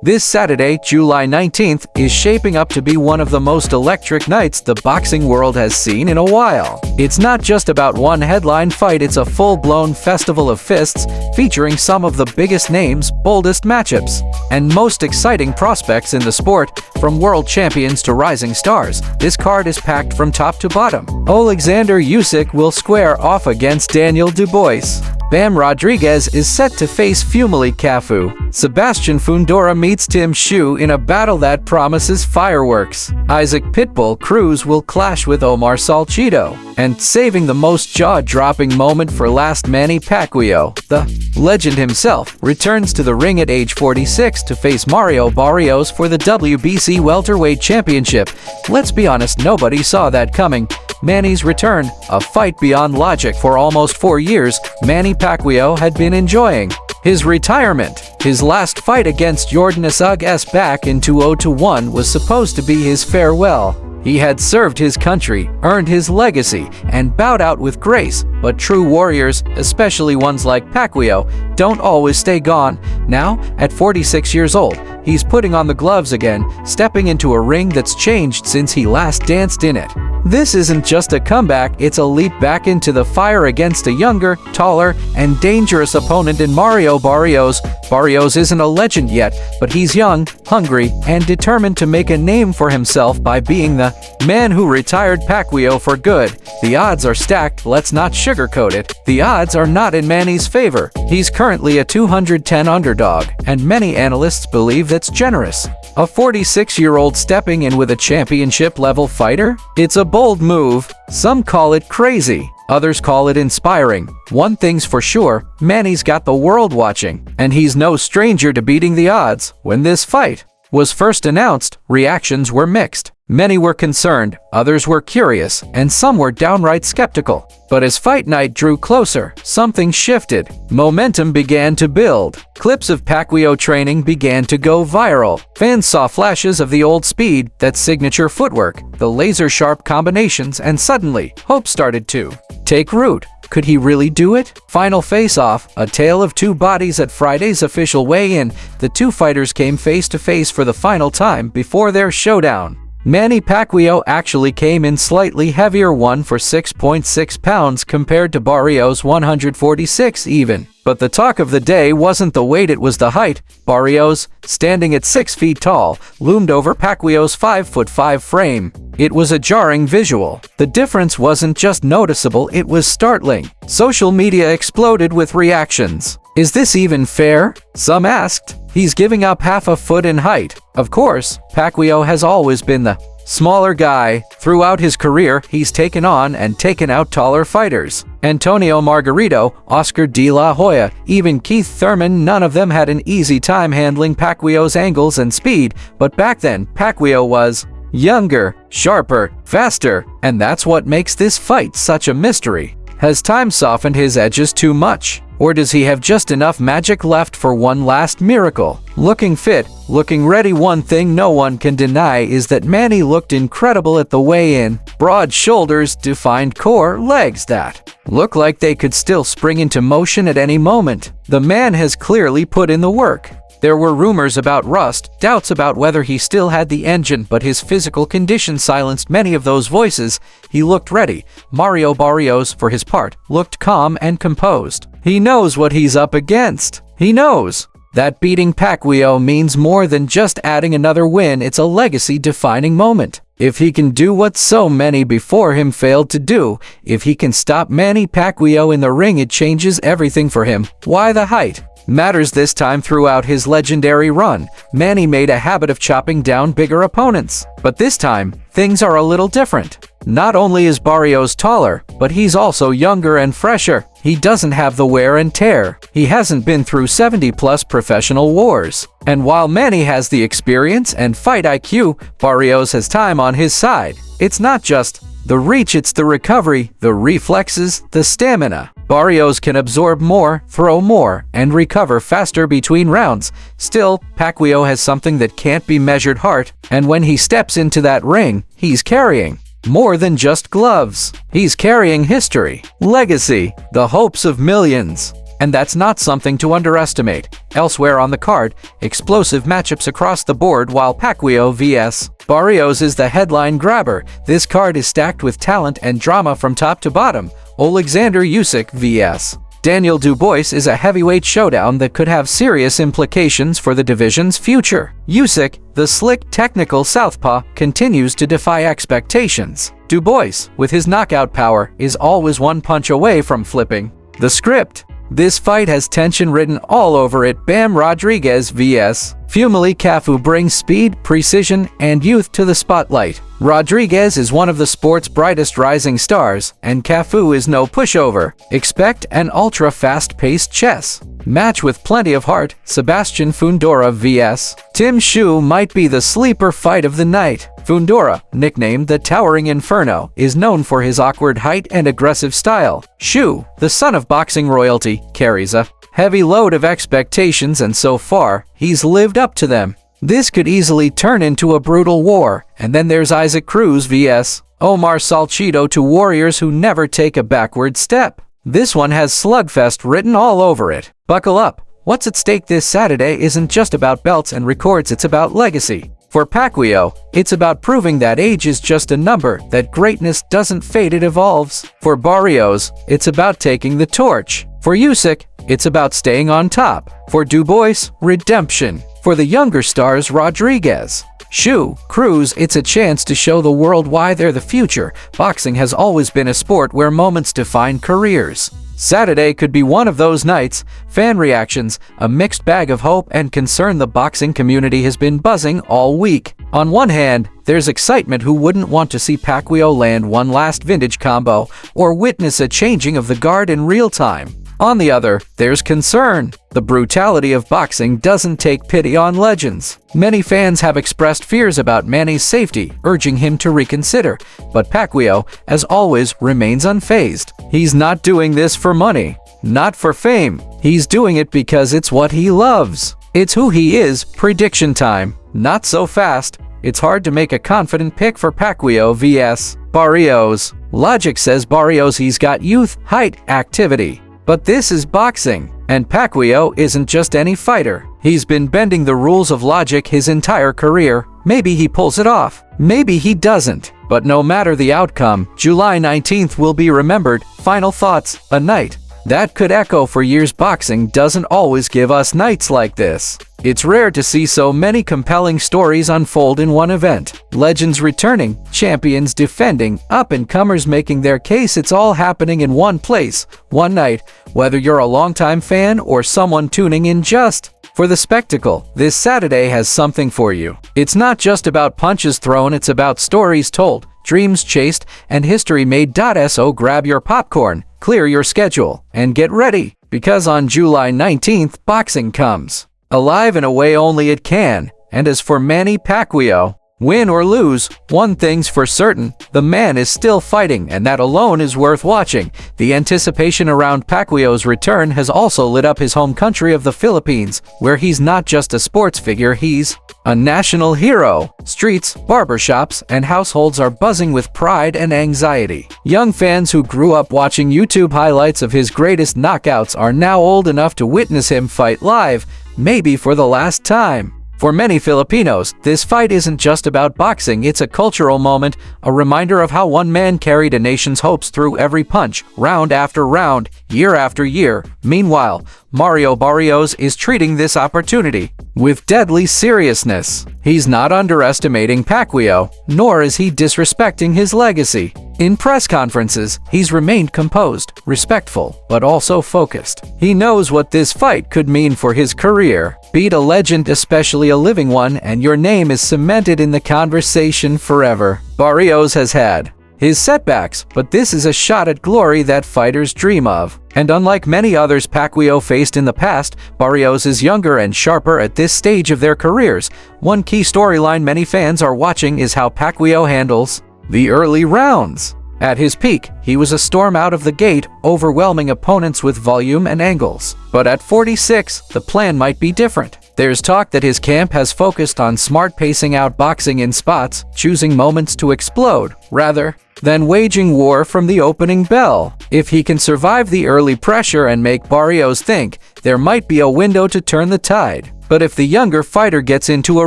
This Saturday, July 19th, is shaping up to be one of the most electric nights the boxing world has seen in a while. It's not just about one headline fight, it's a full-blown festival of fists featuring some of the biggest names, boldest matchups, and most exciting prospects in the sport, from world champions to rising stars. This card is packed from top to bottom. Alexander Usyk will square off against Daniel Dubois. Bam Rodriguez is set to face Fumali Cafu. Sebastian Fundora meets Tim Shu in a battle that promises fireworks. Isaac Pitbull Cruz will clash with Omar Salcido. And saving the most jaw-dropping moment for last, Manny Pacquiao, the legend himself, returns to the ring at age 46 to face Mario Barrios for the WBC Welterweight Championship. Let's be honest, nobody saw that coming. Manny's return, a fight beyond logic. For almost 4 years, Manny Pacquiao had been enjoying his retirement. His last fight against Jordan Usyk back in 2021 was supposed to be his farewell. He had served his country, earned his legacy, and bowed out with grace. But true warriors, especially ones like Pacquiao, don't always stay gone. Now, at 46 years old, he's putting on the gloves again, stepping into a ring that's changed since he last danced in it. This isn't just a comeback, it's a leap back into the fire against a younger, taller, and dangerous opponent in Mario Barrios. Barrios isn't a legend yet, but he's young, hungry, and determined to make a name for himself by being the man who retired Pacquiao for good. The odds are stacked, let's not sugarcoat it. The odds are not in Manny's favor. He's currently a 210 underdog, and many analysts believe that's generous. A 46-year-old stepping in with a championship-level fighter? It's a bold move. Some call it crazy. Others call it inspiring. One thing's for sure, Manny's got the world watching, and he's no stranger to beating the odds. When this fight was first announced, reactions were mixed. Many were concerned, others were curious, and some were downright skeptical. But as fight night drew closer, something shifted. Momentum began to build. Clips of Pacquiao training began to go viral. Fans saw flashes of the old speed, that signature footwork, the laser-sharp combinations, and suddenly, hope started to take root. Could he really do it? Final face-off, a tale of two bodies at Friday's official weigh-in. The two fighters came face-to-face for the final time before their showdown. Manny Pacquiao actually came in slightly heavier, one for 6.6 pounds compared to Barrios' 146 even. But the talk of the day wasn't the weight, it was the height. Barrios, standing at 6 feet tall, loomed over Pacquiao's 5'5" frame. It was a jarring visual. The difference wasn't just noticeable, it was startling. Social media exploded with reactions. Is this even fair? Some asked. He's giving up half a foot in height. Of course, Pacquiao has always been the smaller guy. Throughout his career, he's taken on and taken out taller fighters. Antonio Margarito, Oscar De La Hoya, even Keith Thurman, none of them had an easy time handling Pacquiao's angles and speed. But back then, Pacquiao was younger, sharper, faster, and that's what makes this fight such a mystery. Has time softened his edges too much? Or does he have just enough magic left for one last miracle? Looking fit, looking ready. One thing no one can deny is that Manny looked incredible at the weigh-in. Broad shoulders, defined core, legs that look like they could still spring into motion at any moment. The man has clearly put in the work. There were rumors about rust, doubts about whether he still had the engine, but his physical condition silenced many of those voices. He looked ready. Mario Barrios, for his part, looked calm and composed. He knows what he's up against. He knows that beating Pacquiao means more than just adding another win, it's a legacy-defining moment. If he can do what so many before him failed to do, if he can stop Manny Pacquiao in the ring, it changes everything for him. Why the height matters this time. Throughout his legendary run, Manny made a habit of chopping down bigger opponents. But this time, things are a little different. Not only is Barrios taller, but he's also younger and fresher. He doesn't have the wear and tear. He hasn't been through 70-plus professional wars. And while Manny has the experience and fight IQ, Barrios has time on his side. It's not just the reach, it's the recovery, the reflexes, the stamina. Barrios can absorb more, throw more, and recover faster between rounds. Still, Pacquiao has something that can't be measured: heart. And when he steps into that ring, he's carrying more than just gloves. He's carrying history, legacy, the hopes of millions. and that's not something to underestimate. Elsewhere on the card, explosive matchups across the board while Pacquiao vs. Barrios is the headline grabber. This card is stacked with talent and drama from top to bottom. Alexander Usyk vs. Daniel Dubois is a heavyweight showdown that could have serious implications for the division's future. Usyk, the slick, technical southpaw, continues to defy expectations. Dubois, with his knockout power, is always one punch away from flipping the script. This fight has tension written all over it. Bam Rodriguez vs. Fumali Cafu brings speed, precision, and youth to the spotlight. Rodriguez is one of the sport's brightest rising stars, and Cafu is no pushover. Expect an ultra-fast-paced chess match with plenty of heart. Sebastian Fundora vs. Tim Shu might be the sleeper fight of the night. Fundora, nicknamed the Towering Inferno, is known for his awkward height and aggressive style. Shu, the son of boxing royalty, carries a heavy load of expectations, and so far, he's lived up to them. This could easily turn into a brutal war. And then there's Isaac Cruz vs. Omar Salcido, two warriors who never take a backward step. This one has slugfest written all over it. Buckle up. What's at stake this Saturday isn't just about belts and records, it's about legacy. For Pacquiao, it's about proving that age is just a number, that greatness doesn't fade, it evolves. For Barrios, it's about taking the torch. For Usyk, it's about staying on top. For Dubois, redemption. For the younger stars, Rodriguez, Shu, Cruz, it's a chance to show the world why they're the future. Boxing has always been a sport where moments define careers. Saturday could be one of those nights. Fan reactions, a mixed bag of hope and concern. The boxing community has been buzzing all week. On one hand, there's excitement. Who wouldn't want to see Pacquiao land one last vintage combo or witness a changing of the guard in real time? On the other, there's concern. The brutality of boxing doesn't take pity on legends. Many fans have expressed fears about Manny's safety, urging him to reconsider. But Pacquiao, as always, remains unfazed. He's not doing this for money, not for fame. He's doing it because it's what he loves. It's who he is. Prediction time. Not so fast. It's hard to make a confident pick for Pacquiao vs. Barrios. Logic says Barrios. He's got youth, height, activity. But this is boxing, and Pacquiao isn't just any fighter. He's been bending the rules of logic his entire career. Maybe he pulls it off, maybe he doesn't. But no matter the outcome, July 19th will be remembered. Final thoughts, a night that could echo for years. Boxing doesn't always give us nights like this. It's rare to see so many compelling stories unfold in one event. Legends returning, champions defending, up-and-comers making their case. It's all happening in one place, one night. Whether you're a longtime fan or someone tuning in just for the spectacle, this Saturday has something for you. It's not just about punches thrown, it's about stories told, dreams chased, and history made. So grab your popcorn, clear your schedule, and get ready, because on July 19th, boxing comes alive in a way only it can. And as for Manny Pacquiao, win or lose, one thing's for certain, the man is still fighting, and that alone is worth watching. The anticipation around Pacquiao's return has also lit up his home country of the Philippines, where he's not just a sports figure, he's a national hero. Streets, barbershops, and households are buzzing with pride and anxiety. Young fans who grew up watching YouTube highlights of his greatest knockouts are now old enough to witness him fight live, maybe for the last time. For many Filipinos, this fight isn't just about boxing, it's a cultural moment, a reminder of how one man carried a nation's hopes through every punch, round after round, year after year. Meanwhile, Mario Barrios is treating this opportunity with deadly seriousness. He's not underestimating Pacquiao, nor is he disrespecting his legacy. In press conferences, he's remained composed, respectful, but also focused. He knows what this fight could mean for his career. Beat a legend, especially a living one, and your name is cemented in the conversation forever. Barrios has had his setbacks, but this is a shot at glory that fighters dream of. And unlike many others Pacquiao faced in the past, Barrios is younger and sharper at this stage of their careers. One key storyline many fans are watching is how Pacquiao handles the early rounds. At his peak, he was a storm out of the gate, overwhelming opponents with volume and angles. But at 46, the plan might be different. There's talk that his camp has focused on smart pacing out boxing in spots, choosing moments to explode, rather than waging war from the opening bell. If he can survive the early pressure and make Barrios think, there might be a window to turn the tide. But if the younger fighter gets into a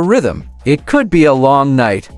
rhythm, it could be a long night.